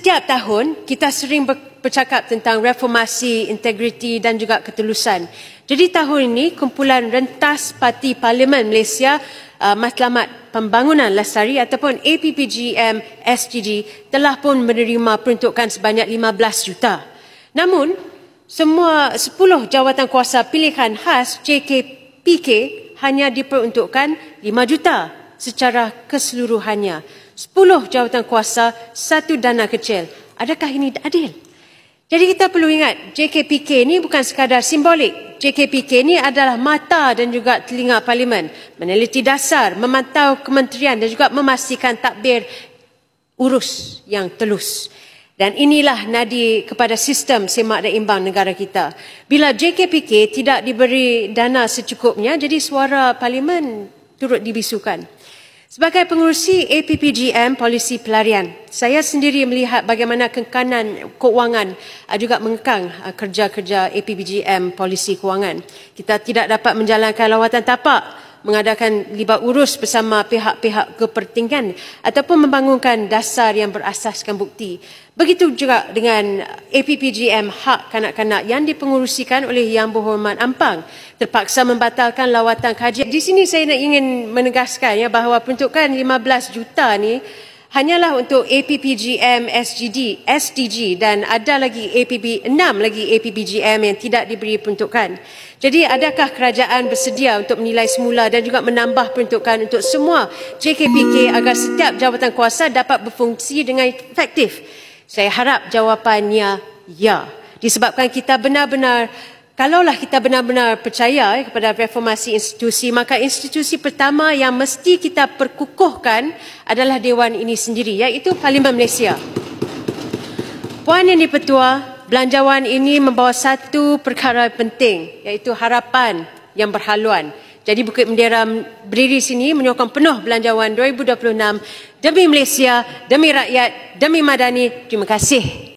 Setiap tahun kita sering bercakap tentang reformasi, integriti dan juga ketulusan. Jadi tahun ini kumpulan rentas Parti Parlimen Malaysia Matlamat Pembangunan Lestari ataupun APPGM SGD telah pun menerima peruntukan sebanyak 15 juta. Namun semua 10 jawatan kuasa pilihan khas JKPK hanya diperuntukkan 5 juta secara keseluruhannya. 10 jawatan kuasa, 1 dana kecil. Adakah ini adil? Jadi kita perlu ingat, JKPK ini bukan sekadar simbolik. JKPK ini adalah mata dan juga telinga Parlimen, meneliti dasar, memantau kementerian dan juga memastikan tadbir urus yang telus. Dan inilah nadi kepada sistem semak dan imbang negara kita. Bila JKPK tidak diberi dana secukupnya, jadi suara Parlimen turut dibisukan. Sebagai pengurusi APPGM Polisi Pelarian, saya sendiri melihat bagaimana kekanan keuangan juga mengekang kerja-kerja APPGM Polisi Kewangan. Kita tidak dapat menjalankan lawatan tapak, mengadakan libat urus bersama pihak-pihak kepentingan ataupun membangunkan dasar yang berasaskan bukti. Begitu juga dengan APPGM Hak Kanak-Kanak yang dipengurusikan oleh Yang Berhormat Ampang terpaksa membatalkan lawatan kajian. Di sini saya ingin menegaskan bahawa peruntukan 15 juta ni hanyalah untuk APPGM SDG dan ada lagi 6 lagi APPGM yang tidak diberi peruntukan. Jadi adakah kerajaan bersedia untuk menilai semula dan juga menambah peruntukan untuk semua JKPK agar setiap jawatan kuasa dapat berfungsi dengan efektif? Saya harap jawapannya ya. Disebabkan kita kalaulah kita benar-benar percaya kepada reformasi institusi, maka institusi pertama yang mesti kita perkukuhkan adalah Dewan ini sendiri, iaitu Parlimen Malaysia. Puan Yang di-Pertua, belanjawan ini membawa satu perkara penting, iaitu harapan yang berhaluan. Jadi Bukit Bendera berdiri sini menyokong penuh belanjawan 2026 demi Malaysia, demi rakyat, demi Madani. Terima kasih.